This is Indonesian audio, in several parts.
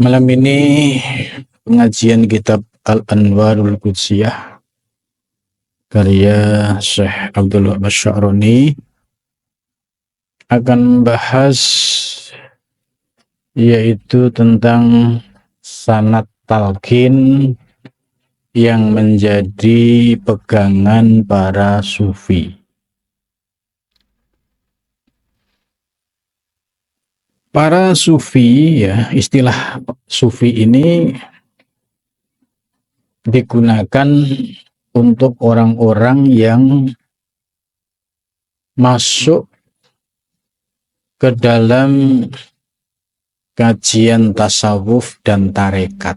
Malam ini pengajian kitab Al-Anwarul Qudsiyah karya Syekh Abdul Wahab Asy-Sya'rani akan membahas yaitu tentang sanad talqin yang menjadi pegangan para sufi. Para sufi, ya, istilah sufi ini digunakan untuk orang-orang yang masuk ke dalam kajian tasawuf dan tarekat.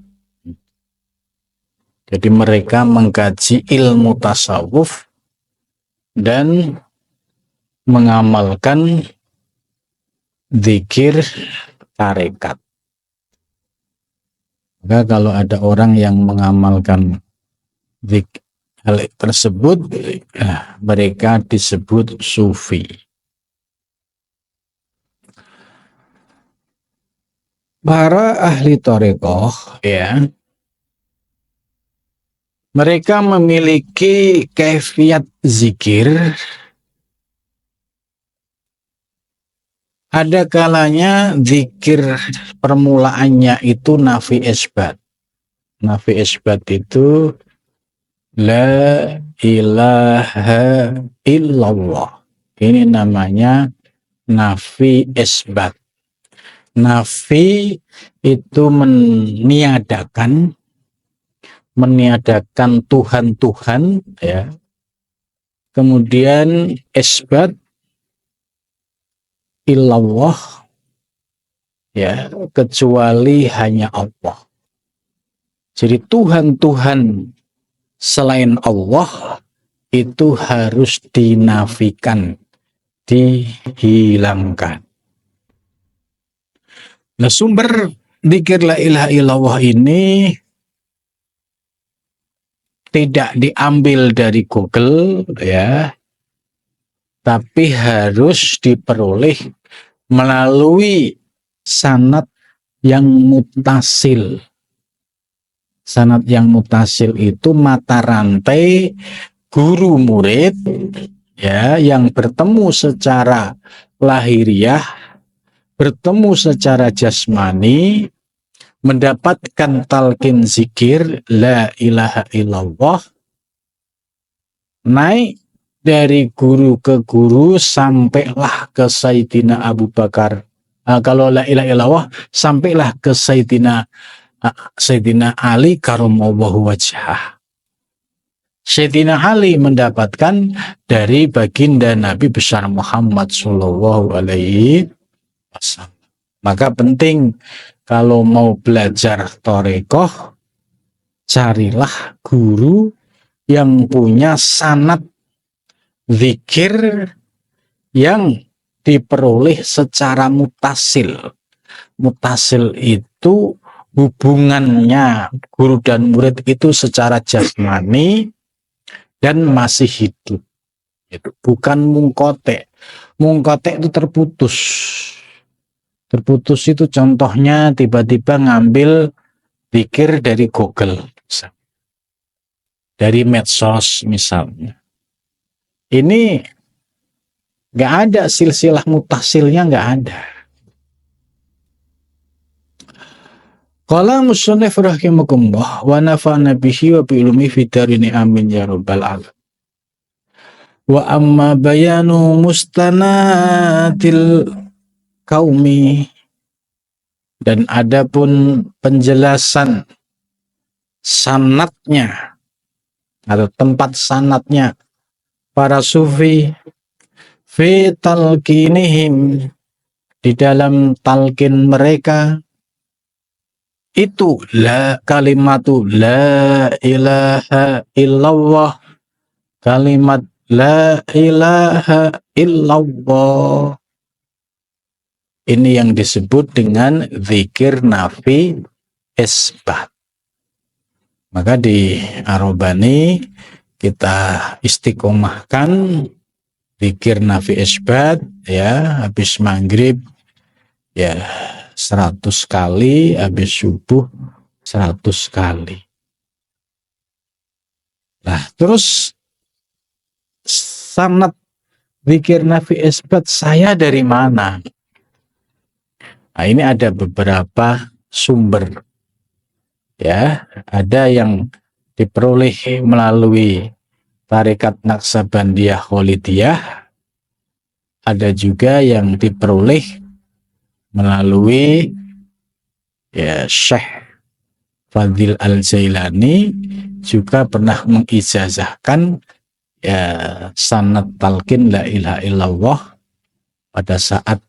Jadi mereka mengkaji ilmu tasawuf dan mengamalkan zikir tarekat. Maka kalau ada orang yang mengamalkan hal tersebut, mereka disebut sufi. Para ahli tarekat, ya, mereka memiliki kaifiat zikir. Ada kalanya zikir permulaannya itu nafi isbat. Nafi isbat itu la ilaha illallah. Ini namanya nafi isbat. Nafi itu meniadakan Tuhan-Tuhan, ya. Kemudian isbat illallah, ya, kecuali hanya Allah. Jadi Tuhan-Tuhan selain Allah itu harus dinafikan, dihilangkan. Nah, sumber dzikir la ilaha illallah ini tidak diambil dari Google, ya, tapi harus diperoleh melalui sanad yang mutasil. Sanad yang mutasil itu mata rantai guru murid, ya, yang bertemu secara lahiriah, bertemu secara jasmani, mendapatkan talqin zikir la ilaha illallah, naik dari guru ke guru sampailah ke Sayyidina Abu Bakar. Kalau la ilaha illallah sampailah ke Sayyidina Ali karamallahu wajhah. Sayyidina Ali mendapatkan dari baginda Nabi besar Muhammad sallallahu alaihi wasallam. Maka penting kalau mau belajar tarekat, carilah guru yang punya sanad zikir yang diperoleh secara mutasil. Mutasil itu hubungannya guru dan murid itu secara jasmani dan masih hidup. Bukan mungkotek. Mungkotek itu terputus. Terputus itu contohnya tiba-tiba ngambil zikir dari Google, dari medsos misalnya. Ini nggak ada silsilah mutasilnya, nggak ada. Qala musannif rahimakumullah wa nafa'na bihi wa bi ilmi fid darini amin ya rabbal alamin. Wa amma bayanu mustanadil kaumi, dan adapun penjelasan sanadnya atau tempat sanadnya para sufi fi talqinihim, di dalam talqin mereka itu kalimatu la ilaha illallah, kalimat la ilaha illallah. Ini yang disebut dengan zikir nafi isbat. Maka di Ar-Rabbani kita istiqomahkan zikir nafi isbat, ya, habis maghrib, ya, 100 kali, habis subuh 100 kali. Nah, terus sanad zikir nafi isbat saya dari mana? Nah, ini ada beberapa sumber. Ya, ada yang diperoleh melalui Tarekat Naqsabandiyah Kholidiyah, ada juga yang diperoleh melalui ya Syekh Fadil Al-Jailani, juga pernah mengijazahkan ya sanad talqin la ilaha illallah pada saat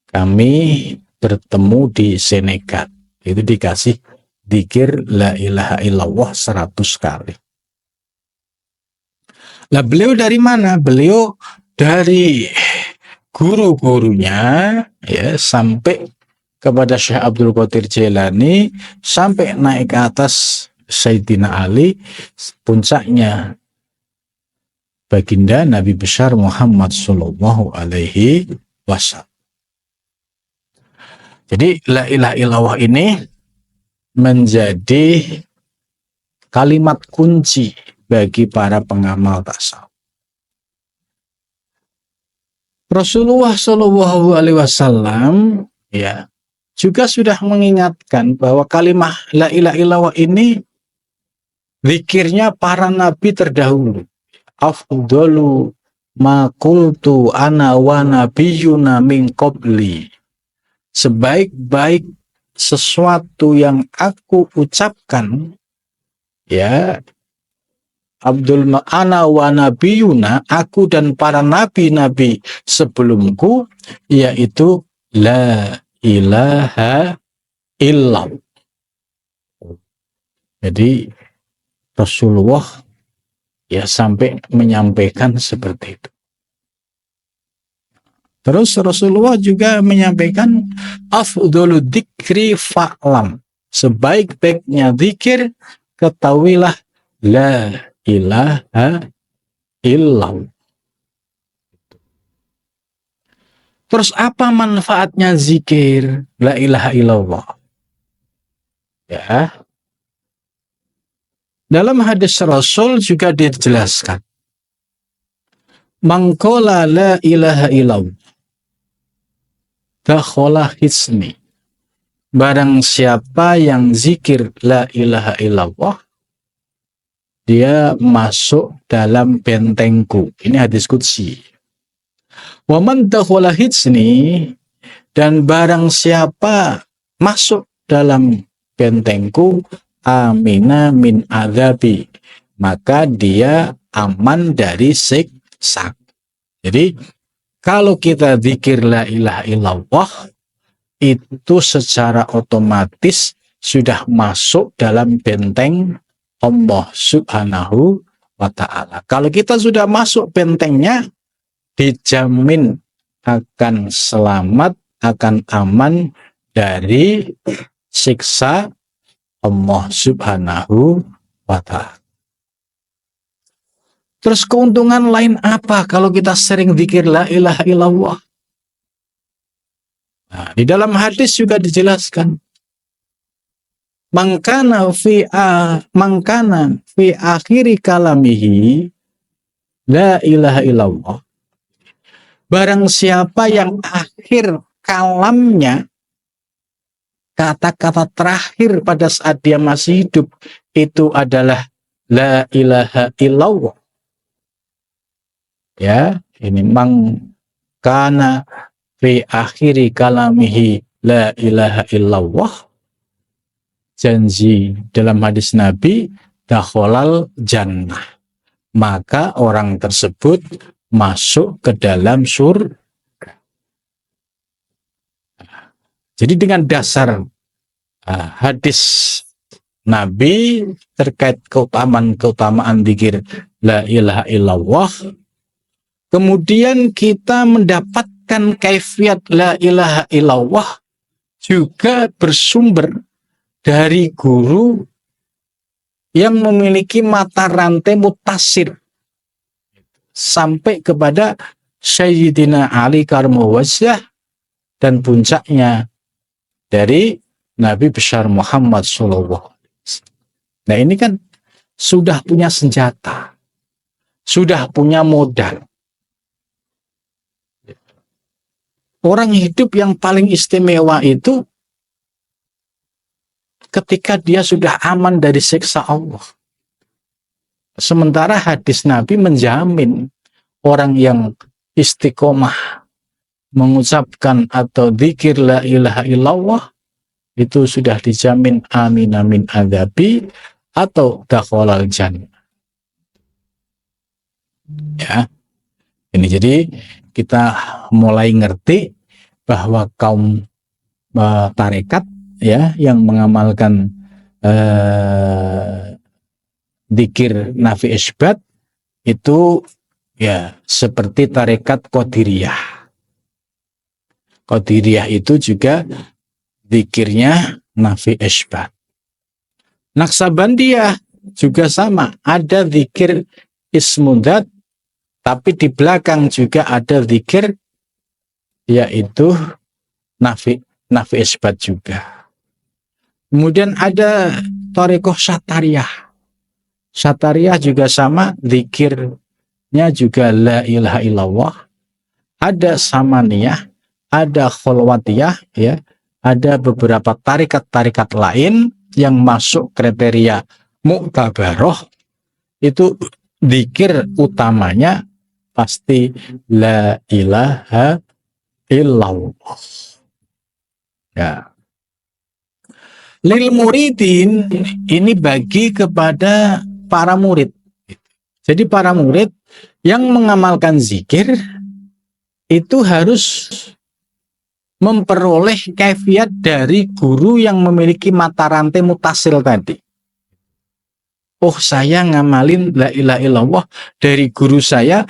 kami bertemu di Senegal. Itu dikasih zikir la ilaha illallah 100 kali. Lah beliau dari mana? Beliau dari guru-gurunya ya, sampai kepada Syekh Abdul Qadir Jailani, sampai naik ke atas Sayyidina Ali, puncaknya baginda Nabi besar Muhammad sallallahu alaihi wasallam. Jadi la ilaha illallah ini menjadi kalimat kunci bagi para pengamal tasawuf. Rasulullah Shallallahu Alaihi Wasallam ya juga sudah mengingatkan bahwa kalimat la ilaha illallah ini zikirnya para nabi terdahulu. Afdalu ma qultu ana wa nabiyyuna min qabli. Sebaik-baik sesuatu yang aku ucapkan, ya, ana wa nabiyuna, aku dan para nabi-nabi sebelumku, yaitu la ilaha illallah. Jadi Rasulullah ya sampai menyampaikan seperti itu. Terus Rasulullah juga menyampaikan afdhalu dzikri fa'lam. Sebaik-baiknya zikir ketahuilah la ilaha illallah. Terus apa manfaatnya zikir la ilaha illallah? Ya. Dalam hadis Rasul juga dijelaskan. Man qala la ilaha illallah dakhala hisni. Barang siapa yang zikir la ilaha illallah, dia masuk dalam bentengku. Ini hadis qudsi. Wa man dakhala hisni, dan barang siapa masuk dalam bentengku, amina min adzabi, maka dia aman dari siksa. Jadi kalau kita zikir la ilaha illallah, itu secara otomatis sudah masuk dalam benteng Allah Subhanahu wa ta'ala. Kalau kita sudah masuk bentengnya, dijamin akan selamat, akan aman dari siksa Allah Subhanahu wa ta'ala. Terus keuntungan lain apa kalau kita sering zikir la ilaha illallah? Nah, di dalam hadis juga dijelaskan. Mangkana fi akhiri kalamihi la ilaha illallah. Barang siapa yang akhir kalamnya, kata-kata terakhir pada saat dia masih hidup, itu adalah la ilaha illallah. Ya, ini mangkana fi akhiri kalamihi la ilaha illallah. Janji dalam hadis Nabi, dakhalal jannah. Maka orang tersebut masuk ke dalam surga. Jadi dengan dasar hadis Nabi terkait keutamaan zikir la ilaha illallah, kemudian kita mendapatkan kaifiat la ilaha illallah juga bersumber dari guru yang memiliki mata rantai mutasir sampai kepada Sayyidina Ali Karmawasyah, dan puncaknya dari Nabi besar Muhammad SAW. Nah ini kan sudah punya senjata, sudah punya modal. Orang hidup yang paling istimewa itu ketika dia sudah aman dari siksa Allah. Sementara hadis Nabi menjamin orang yang istiqomah mengucapkan atau dzikir la ilaha illallah itu sudah dijamin amin amin adzabi atau dakhalal jannah. Ya. Ini jadi kita mulai ngerti bahwa kaum tarekat ya yang mengamalkan dzikir nafi isbat itu ya seperti tarekat Qadiriyah. Qadiriyah itu juga dzikirnya nafi isbat. Naksabandiyah juga sama, ada dzikir ismudat, tapi di belakang juga ada dzikir yaitu nafi isbat juga. Kemudian ada Thariqah Syatariyah. Syatariyah juga sama, dzikirnya juga la ilaha illallah. Ada Samaniyah, ada Kholwatiyah, ya. Ada beberapa tarikat-tarikat lain yang masuk kriteria Mu'tabaroh. Itu dzikir utamanya pasti la ilaha illallah. Ya. Lil muridin ini bagi kepada para murid. Jadi para murid yang mengamalkan zikir itu harus memperoleh kaifiat dari guru yang memiliki mata rantai mutasil tadi. Oh, saya ngamalin la ilaha illallah dari guru saya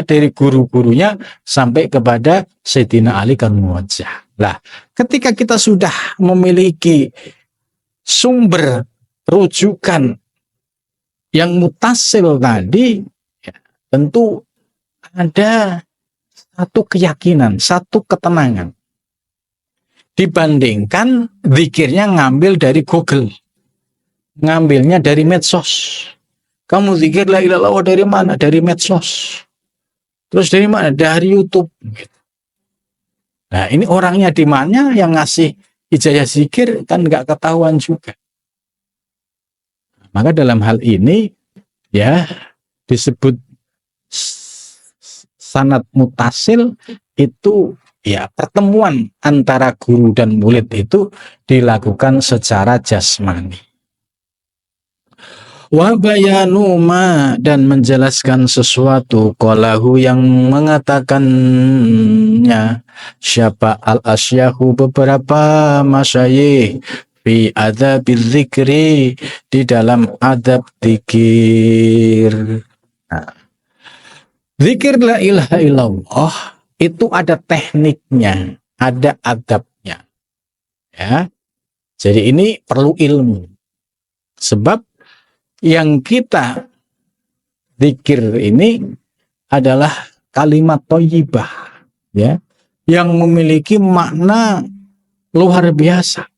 dari guru-gurunya sampai kepada Sayyidina Ali Karmuwajjah. Nah, ketika kita sudah memiliki sumber rujukan yang mutasil tadi, ya, tentu ada satu keyakinan, satu ketenangan. Dibandingkan zikirnya ngambil dari Google, ngambilnya dari medsos. Kamu zikir la ilaha illallah dari mana? Dari medsos. Terus dari mana? Dari YouTube. Nah, ini orangnya di mana yang ngasih ijazah zikir kan nggak ketahuan juga. Maka dalam hal ini ya disebut sanad mutasil itu ya pertemuan antara guru dan murid itu dilakukan secara jasmani. Wa bayanu ma dan menjelaskan sesuatu qalahu yang mengatakannya siapa al-asyahu beberapa masyayikh fi adzabil zikri di dalam adab zikir. Nah, zikir la ilaha illallah itu ada tekniknya, ada adabnya. Ya. Jadi ini perlu ilmu. Sebab yang kita zikir ini adalah kalimat thayyibah, ya, yang memiliki makna luar biasa.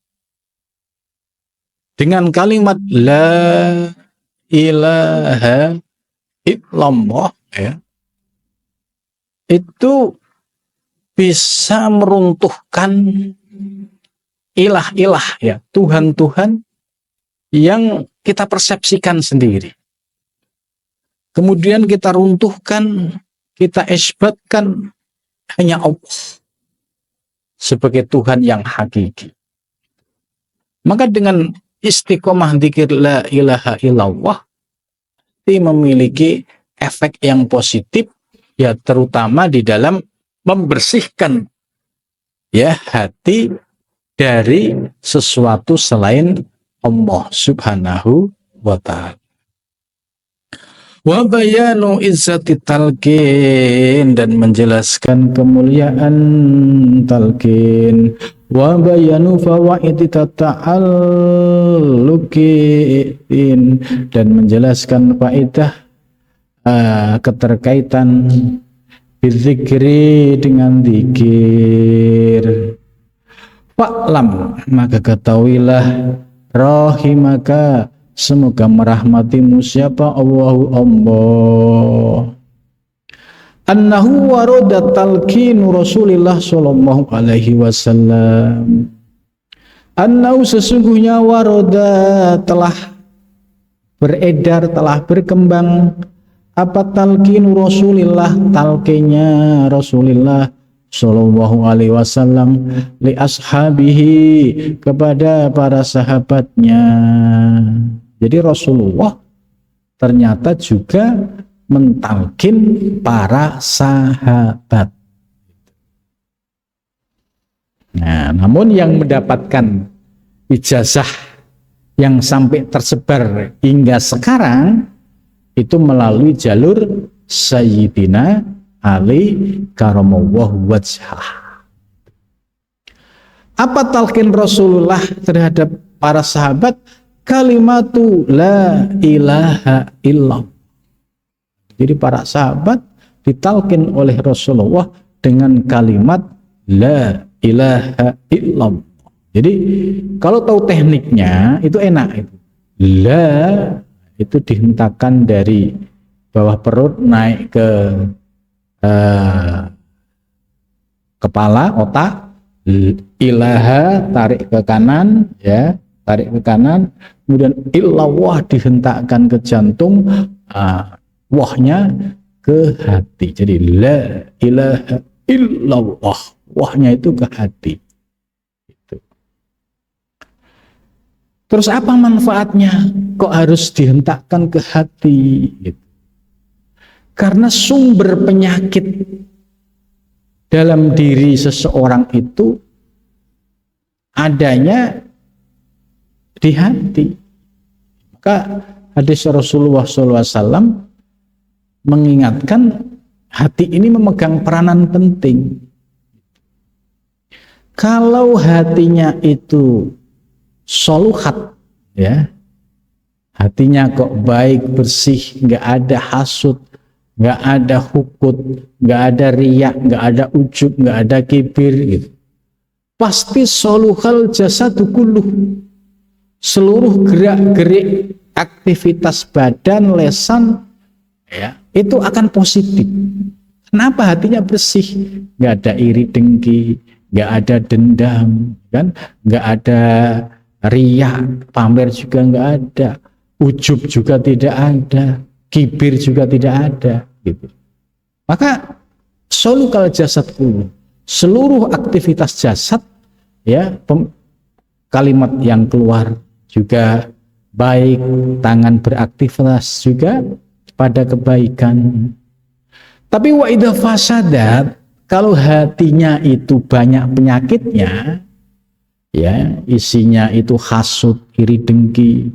Dengan kalimat la ilaha illallah, ya, itu bisa meruntuhkan ilah-ilah, ya, Tuhan-Tuhan yang kita persepsikan sendiri. Kemudian kita runtuhkan, kita isbatkan hanya Allah sebagai Tuhan yang hakiki. Maka dengan istiqomah dzikir la ilaha illallah ini memiliki efek yang positif, ya, terutama di dalam membersihkan ya hati dari sesuatu selain Allah Subhanahu wa ta'ala. Wa bayanu izzati talqin dan menjelaskan kemuliaan talqin. Wa bayanu fawaidi tata'alluqin dan menjelaskan faedah keterkaitan bizikri dengan zikir. Fa'lam, maka ketahuilah rahimaka, semoga merahmatimu siapa Allah, annahu warada talqinu Rasulillah sallallahu alaihi wasallam, annahu sesungguhnya waroda telah beredar, telah berkembang apa talqinu Rasulillah, talqinnya Rasulillah sallallahu alaihi wasallam li ashabihi, kepada para sahabatnya. Jadi Rasulullah ternyata juga mentalkin para sahabat. Nah, namun yang mendapatkan ijazah yang sampai tersebar hingga sekarang itu melalui jalur Sayyidina Ali karamallahu wajhah. Apa talqin Rasulullah terhadap para sahabat? Kalimatu la ilaha illallah. Jadi para sahabat ditalqin oleh Rasulullah dengan kalimat la ilaha illallah. Jadi kalau tahu tekniknya itu enak itu. La itu dihentakkan dari bawah perut naik ke kepala, otak. Ilaha tarik ke kanan, ya, tarik ke kanan. Kemudian illallah dihentakkan ke jantung, wahnya ke hati. Jadi la ilaha illallah, wahnya itu ke hati. Terus apa manfaatnya? Kok harus dihentakkan ke hati? Gitu. Karena sumber penyakit dalam diri seseorang itu adanya di hati. Maka hadis Rasulullah SAW mengingatkan hati ini memegang peranan penting. Kalau hatinya itu soluhat, ya, hatinya kok baik, bersih, nggak ada hasud, nggak ada hukut, nggak ada riak, nggak ada ujub, nggak ada kibir, gitu. Pasti soluhal jasadu kulluh, seluruh gerak-gerik aktivitas badan, lesan, ya, itu akan positif. Kenapa? Hatinya bersih, nggak ada iri dengki, nggak ada dendam, kan? Nggak ada riak, pamer juga nggak ada, ujub juga tidak ada, kibir juga tidak ada, gitu. Maka solukal jasadku, seluruh aktivitas jasad, ya, kalimat yang keluar juga baik, tangan beraktivitas juga pada kebaikan. Tapi wa idza fasadat, kalau hatinya itu banyak penyakitnya, ya, isinya itu hasud, iri dengki,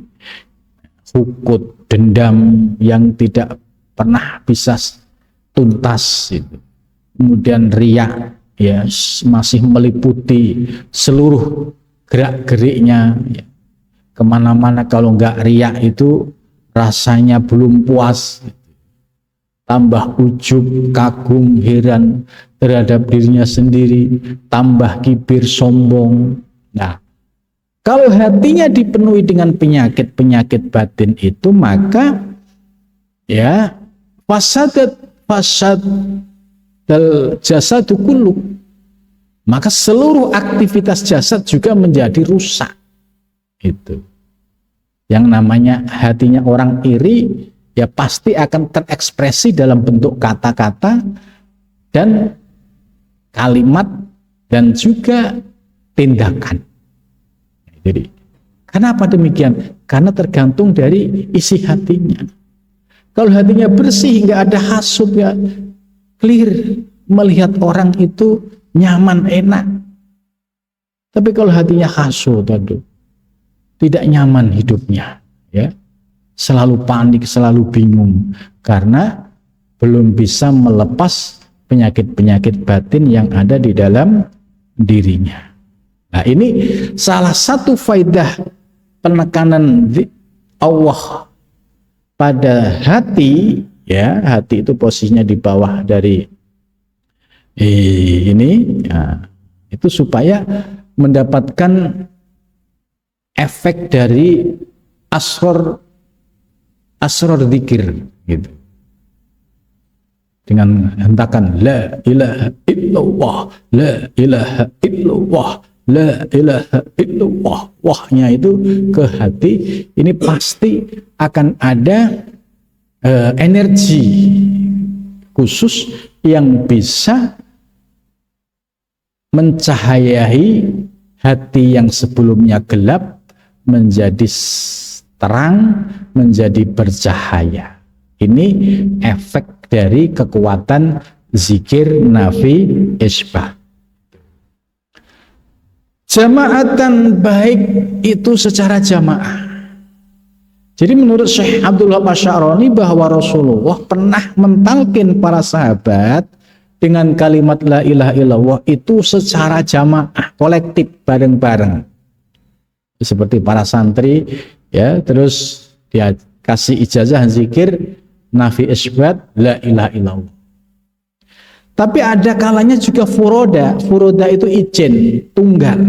hukut, dendam yang tidak pernah bisa tuntas, itu. Kemudian riak, ya, masih meliputi seluruh gerak-geriknya, ya. Kemana-mana kalau nggak riak itu rasanya belum puas, tambah ujub, kagum, heran terhadap dirinya sendiri, tambah kibir, sombong. Nah, kalau hatinya dipenuhi dengan penyakit-penyakit batin itu, maka ya fasad dal jasadu kullu, maka seluruh aktivitas jasad juga menjadi rusak. Itu yang namanya hatinya orang iri, ya pasti akan terekspresi dalam bentuk kata-kata dan kalimat dan juga tindakan. Jadi kenapa demikian? Karena tergantung dari isi hatinya. Kalau hatinya bersih, nggak ada hasud, ya clear, melihat orang itu nyaman, enak. Tapi kalau hatinya hasud, aduh, tidak nyaman hidupnya, ya, selalu panik, selalu bingung, karena belum bisa melepas penyakit-penyakit batin yang ada di dalam dirinya. Nah, ini salah satu faidah penekanan Allah pada hati, ya, hati itu posisinya di bawah dari ini, ya, itu supaya mendapatkan efek dari asror zikir gitu. Dengan hentakan la ilaha illallah, la ilaha illallah, la ilaha illallah, wahnya itu ke hati, ini pasti akan ada energi khusus yang bisa mencahayai hati yang sebelumnya gelap menjadi terang, menjadi bercahaya. Ini efek dari kekuatan zikir nafi isbat. Jamaatan baik itu secara jamaah. Jadi menurut Syekh Abdul Wahab Asy'arani bahwa Rasulullah pernah mentalkin para sahabat dengan kalimat la ilaha illallah itu secara jamaah, kolektif, bareng-bareng. Seperti para santri ya, terus dia kasih ijazah zikir nafi isbat la ilaha illallah. Tapi ada kalanya juga furoda itu ijen, tunggal.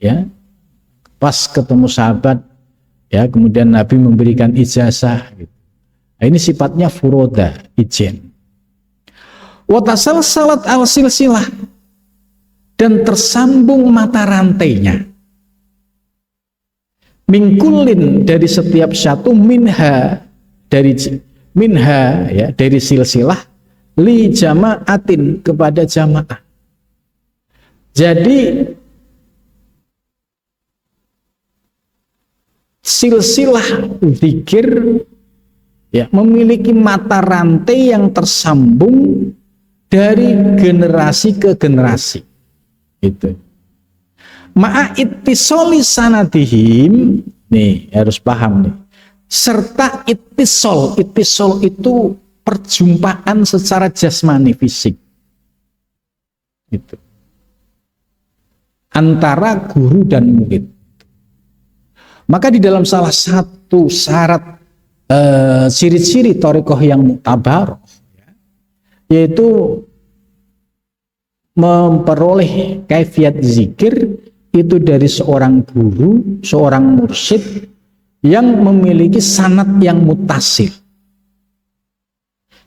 Ya. Pas ketemu sahabat ya, kemudian Nabi memberikan ijazah gitu. Nah, ini sifatnya furoda, ijen. Wa tasalsalat al-silsilah, dan tersambung mata rantainya. Mingkulin, dari setiap satu, minha ya, dari silsilah, li jamaatin, kepada jamaah. Jadi silsilah zikir ya memiliki mata rantai yang tersambung dari generasi ke generasi. Itu. Ma'a ittisoli sanadihim, nih harus paham nih. Serta ittisol itu perjumpaan secara jasmani fisik. Itu. Antara guru dan murid. Maka di dalam salah satu syarat ciri-ciri thariqah yang muktabar, yaitu memperoleh kaifiat zikir itu dari seorang guru, seorang mursyid yang memiliki sanad yang mutasil.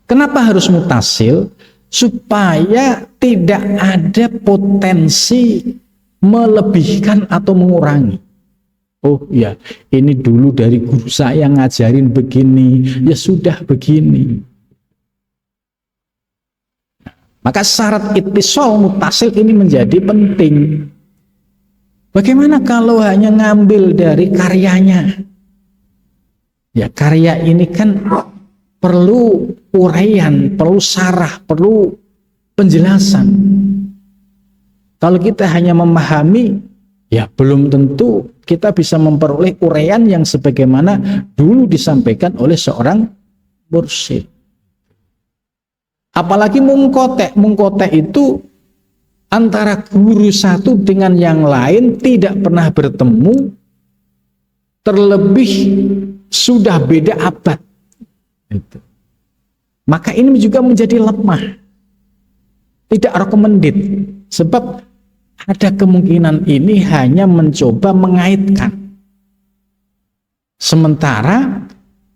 Kenapa harus mutasil? Supaya tidak ada potensi melebihkan atau mengurangi. Oh ya, ini dulu dari guru saya ngajarin begini, ya sudah begini. Maka syarat ittisal mutasil ini menjadi penting. Bagaimana kalau hanya ngambil dari karyanya? Ya, karya ini kan perlu uraian, perlu syarah, perlu penjelasan. Kalau kita hanya memahami, ya belum tentu kita bisa memperoleh uraian yang sebagaimana dulu disampaikan oleh seorang mursyid. Apalagi mungkotek itu antara guru satu dengan yang lain tidak pernah bertemu, terlebih sudah beda abad. Itu. Maka ini juga menjadi lemah, tidak recommended, sebab ada kemungkinan ini hanya mencoba mengaitkan, sementara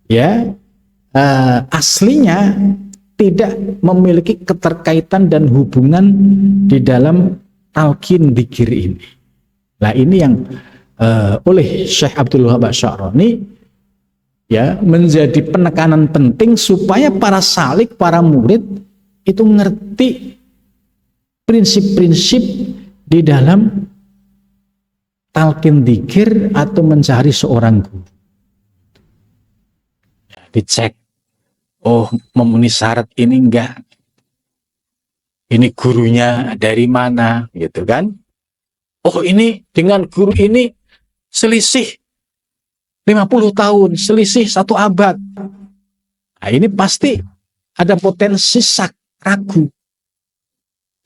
ya aslinya tidak memiliki keterkaitan dan hubungan di dalam talqin dzikir ini. Nah, ini yang oleh Syekh Abdul Wahab Asy'arani ya menjadi penekanan penting supaya para salik, para murid itu ngerti prinsip-prinsip di dalam talqin dzikir atau mencari seorang guru. Dicek. Oh, memenuhi syarat ini enggak? Ini gurunya dari mana, gitu kan? Oh, ini dengan guru ini selisih 50 tahun, selisih 1 abad. Nah, ini pasti ada potensi ragu.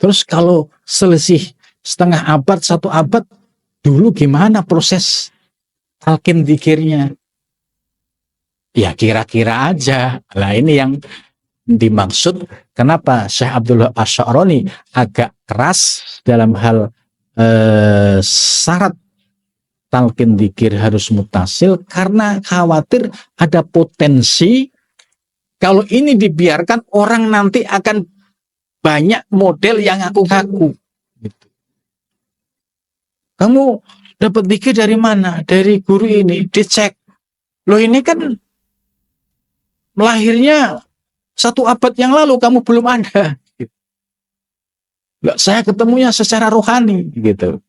Terus kalau selisih setengah abad, 1 abad, dulu gimana proses talqin dzikirnya? Ya kira-kira aja. Nah, ini yang dimaksud kenapa Syekh Abdul Wahab Asy'arani agak keras dalam hal syarat talqin dzikir harus mutasil karena khawatir ada potensi kalau ini dibiarkan orang nanti akan banyak model yang ngaku-ngaku. Gitu. Kamu dapat dzikir dari mana? Dari guru ini. Dicek. Loh ini kan lahirnya 1 abad yang lalu kamu belum ada. Gitu. Loh, saya ketemunya secara rohani. Gitu.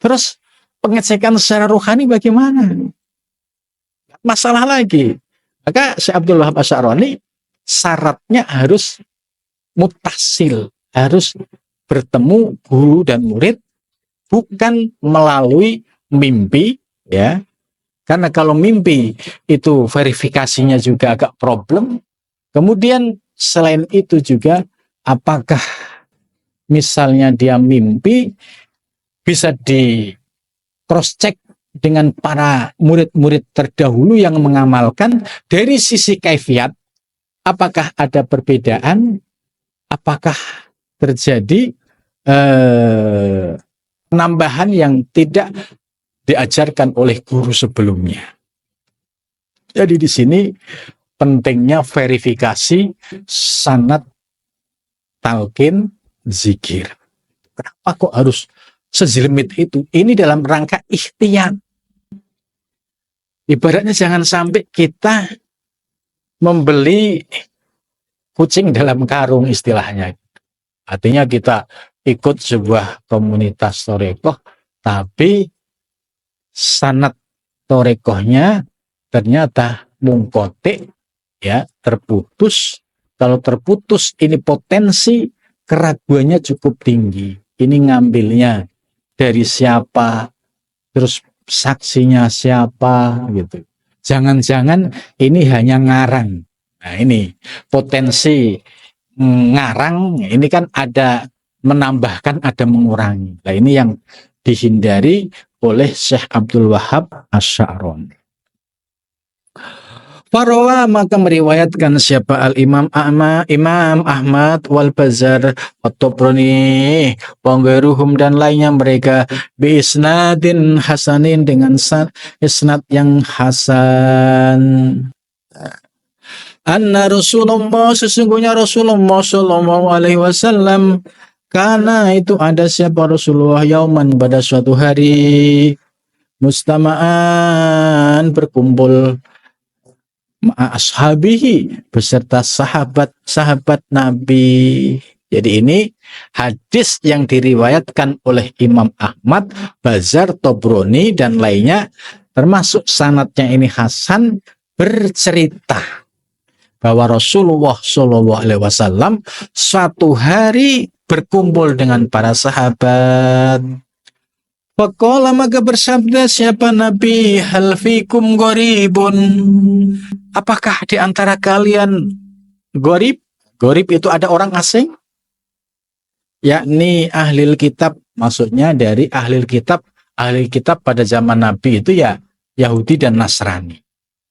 Terus pengecekan secara rohani bagaimana? Masalah lagi. Maka Syekh Abdul Wahab Asy'arani syaratnya harus mutasil, harus bertemu guru dan murid bukan melalui mimpi, ya. Karena kalau mimpi itu verifikasinya juga agak problem. Kemudian selain itu juga apakah misalnya dia mimpi bisa di cross check dengan para murid-murid terdahulu yang mengamalkan dari sisi kaifiat, apakah ada perbedaan, apakah terjadi penambahan yang tidak diajarkan oleh guru sebelumnya. Jadi di sini pentingnya verifikasi sanad talqin zikir. Kenapa kok harus sejelemit itu? Ini dalam rangka ikhtiar. Ibaratnya jangan sampai kita membeli kucing dalam karung istilahnya. Artinya kita ikut sebuah komunitas torekoh, tapi sanad torekohnya ternyata mungkotik, ya, terputus. Kalau terputus ini potensi keraguannya cukup tinggi. Ini ngambilnya dari siapa, terus saksinya siapa, gitu. Jangan-jangan ini hanya ngarang. Nah ini potensi ngarang, ini kan ada menambahkan, ada mengurangi. Nah ini yang dihindari oleh Syekh Abdul Wahab Asy'arani. Farawa maka meriwayatkan siapa al-Imam Ahmad wal Bazzar at-Tabrani wanggeruhum dan lainnya mereka bi isnadin hasanin dengan isnad yang hasan. Anna Rasulullah sesungguhnya Rasulullah sallallahu alaihi wasallam karena itu ada siapa Rasulullah yauman pada suatu hari mustama'an berkumpul ashabihi beserta sahabat-sahabat Nabi. Jadi ini hadis yang diriwayatkan oleh Imam Ahmad, Bazzar, Tabrani dan lainnya termasuk sanadnya ini hasan bercerita bahwa Rasulullah Shallallahu Alaihi Wasallam suatu hari berkumpul dengan para sahabat. Faqala maka bersabda siapa Nabi, hal fikum gharibun, apakah di antara kalian gharib? Gharib itu ada orang asing, yakni ahlil kitab, maksudnya dari ahlil kitab. Ahlil kitab pada zaman Nabi itu ya Yahudi dan Nasrani.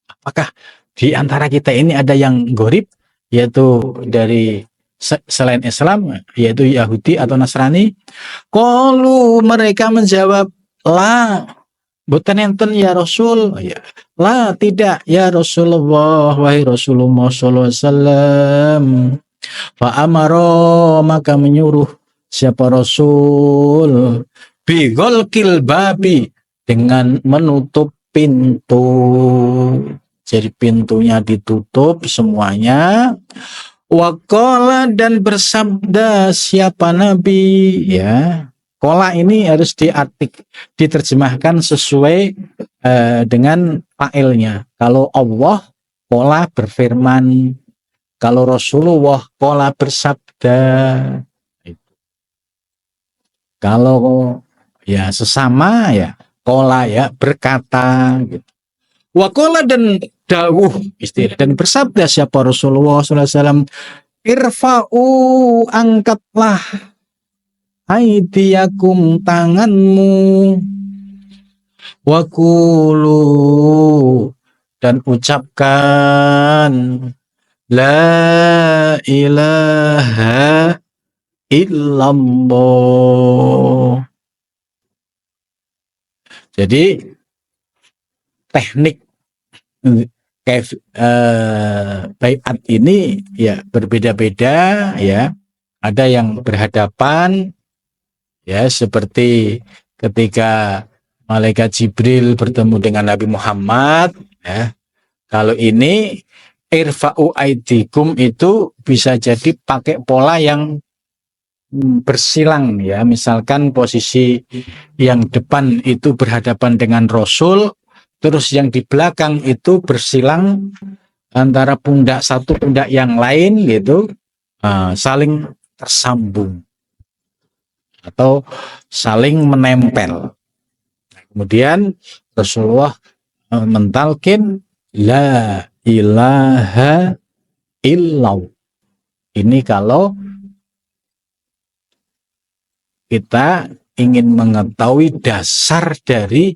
Apakah di antara kita ini ada yang gharib, yaitu dari selain Islam, yaitu Yahudi atau Nasrani? Qalu mereka menjawab, la boten enten ya Rasul. Ya, la tidak ya Rasulullah, wahai Rasulullah sallallahu alaihi wasallam. Fa amara maka menyuruh siapa Rasul bigolkil babi dengan menutup pintu. Jadi pintunya ditutup semuanya. Waqala dan bersabda siapa Nabi, ya. Qala ini harus diterjemahkan sesuai dengan fa'ilnya. Kalau Allah qala berfirman, kalau Rasulullah qala bersabda. Kalau ya sesama ya qala ya berkata gitu. Waqala dan dawuh istilah dan bersabda siapa Rasulullah SAW, irfa'u angkatlah aidiyakum tanganmu, waqulu dan ucapkan la ilaha illallah. Jadi teknik baiat ini ya berbeda-beda ya. Ada yang berhadapan ya, seperti ketika malaikat Jibril bertemu dengan Nabi Muhammad ya. Kalau ini irfa'u aidikum itu bisa jadi pakai pola yang bersilang ya. Misalkan posisi yang depan itu berhadapan dengan Rasul, terus yang di belakang itu bersilang antara pundak satu pundak yang lain gitu, saling tersambung atau saling menempel. Kemudian Rasulullah mentalkin la ilaha illallah. Ini kalau kita ingin mengetahui dasar dari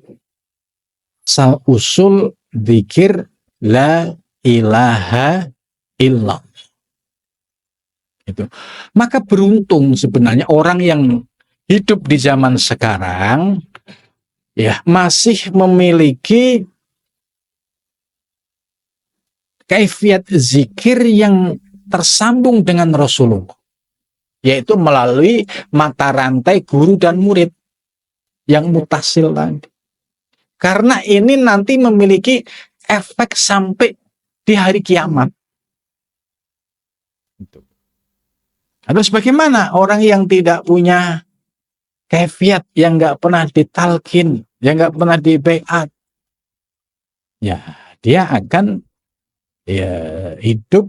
usul zikir la ilaha illallah. Itu. Maka beruntung sebenarnya orang yang hidup di zaman sekarang ya masih memiliki kaifiat zikir yang tersambung dengan Rasulullah, yaitu melalui mata rantai guru dan murid yang mutasil tadi. Karena ini nanti memiliki efek sampai di hari kiamat. Terus bagaimana orang yang tidak punya kaifiat, yang nggak pernah ditalkin, yang nggak pernah dibaiat, ya dia akan ya hidup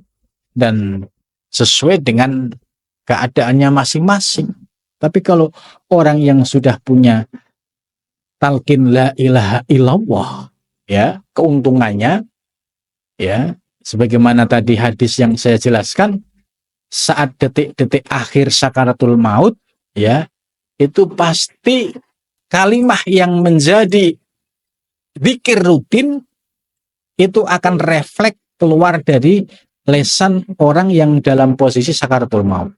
dan sesuai dengan keadaannya masing-masing. Tapi kalau orang yang sudah punya talqin la ilaha illallah, ya keuntungannya ya sebagaimana tadi hadis yang saya jelaskan, saat detik-detik akhir sakaratul maut ya, itu pasti kalimah yang menjadi zikir rutin itu akan refleks keluar dari lesan orang yang dalam posisi sakaratul maut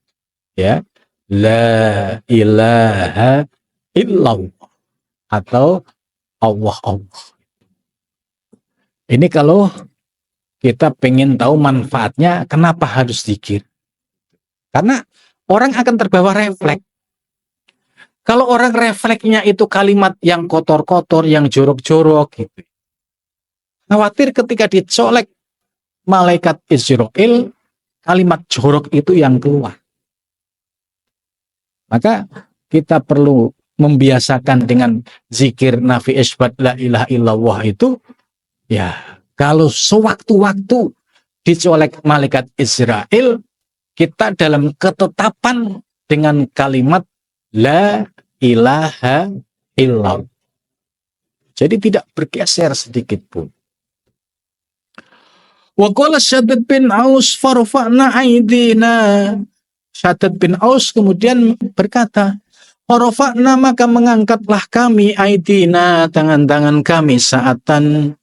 ya, la ilaha illallah atau Allah. Ini kalau kita pengen tahu manfaatnya, kenapa harus zikir? Karena orang akan terbawa refleks. Kalau orang refleksnya itu kalimat yang kotor-kotor, yang jorok-jorok gitu, khawatir ketika dicolek malaikat Israel, kalimat jorok itu yang keluar. Maka kita perlu membiasakan dengan zikir nafi isbat la ilaha illallah itu ya, kalau sewaktu-waktu dicolek malaikat Israel, kita dalam ketetapan dengan kalimat la ilaha illallah. Jadi tidak bergeser sedikit pun. Wa qala Syaddad bin Aus farfa'na aidina. Syaddad bin Aus kemudian berkata, farfa'na maka mengangkatlah kami aidina, tangan-tangan kami saatan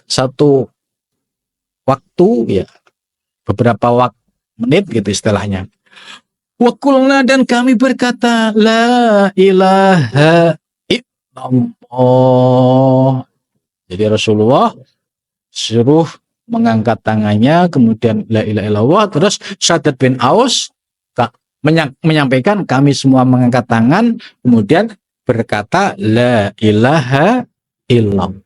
satu waktu ya, beberapa menit gitu istilahnya. Wa qulna dan kami berkata la ilaha illallah. Jadi Rasulullah suruh mengangkat tangannya, kemudian la ilaha illallah, terus Syaddad bin Aus menyampaikan, kami semua mengangkat tangan, kemudian berkata la ilaha illallah.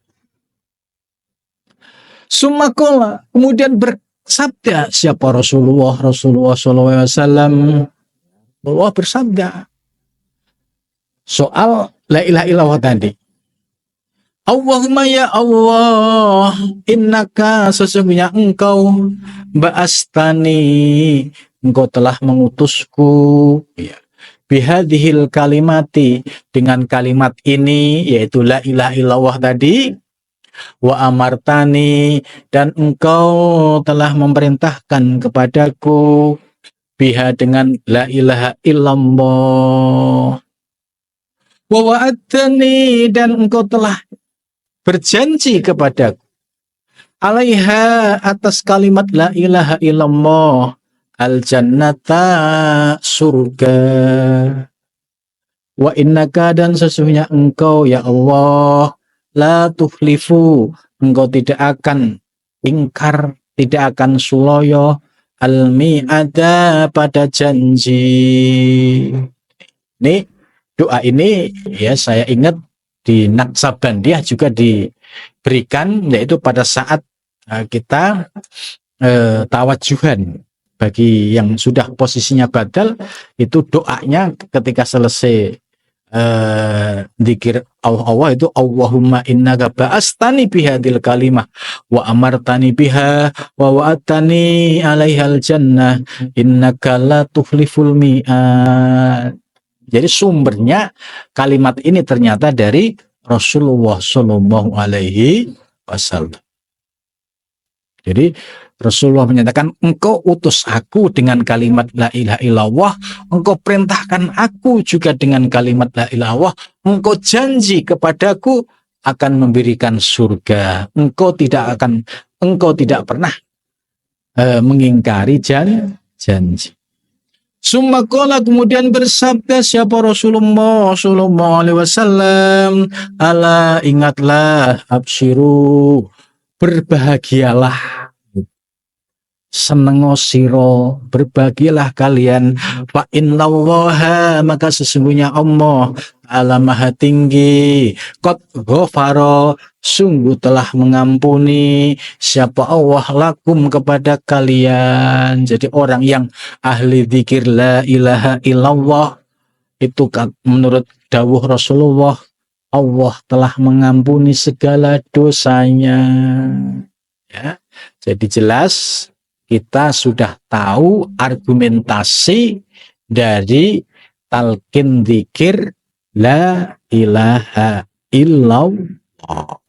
Sumakola kemudian bersabda siapa Rasulullah SAW. Allah bersabda soal la ilaha illallah tadi. Allahumma ya Allah, innaka sesungguhnya engkau ba'astani, engkau telah mengutusku ya, bihadhil kalimati, dengan kalimat ini yaitu la ilaha illallah tadi, wa amartani, dan engkau telah memerintahkan kepadaku biha, dengan la ilaha illallah, wa wa'adtani, dan engkau telah berjanji kepadaku alaiha, atas kalimat la ilaha illallah, al jannata surga. Wa innaka dan sesungguhnya engkau ya Allah la tuhlifu, engkau tidak akan ingkar, tidak akan suloyo al mi'ada pada janji. Ini doa ini ya saya ingat di Naksabandiyah juga diberikan, yaitu pada saat kita tawajuhan. Bagi yang sudah posisinya badal, itu doanya ketika selesai zikir Allah itu Allahumma innaka ba'astani bihadil kalimah wa amartani biha wa wa'atani alaihal jannah innaka la tuhliful mi'ad. Jadi sumbernya kalimat ini ternyata dari Rasulullah Shallallahu Alaihi Wasallam. Jadi Rasulullah menyatakan, engkau utus aku dengan kalimat la ilaha illallah, engkau perintahkan aku juga dengan kalimat la ilaha illallah, engkau janji kepadaku akan memberikan surga, engkau tidak pernah mengingkari janji. Summa qala, kemudian bersabda siapa Rasulullah sallallahu alaihi wasallam, ala ingatlah, absyiru, berbahagialah, senengo siro, berbahagialah kalian, fa innallaha, maka sesungguhnya Allah Ta'ala maha tinggi, qad ghafara, sungguh telah mengampuni siapa Allah lakum kepada kalian. Jadi orang yang ahli zikir la ilaha illallah itu menurut dawuh Rasulullah, Allah telah mengampuni segala dosanya. Ya, jadi jelas kita sudah tahu argumentasi dari talqin zikir la ilaha illallah.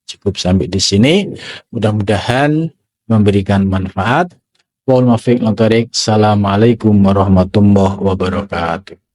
Cukup sampai di sini. Mudah-mudahan memberikan manfaat. Assalamualaikum warahmatullahi wabarakatuh.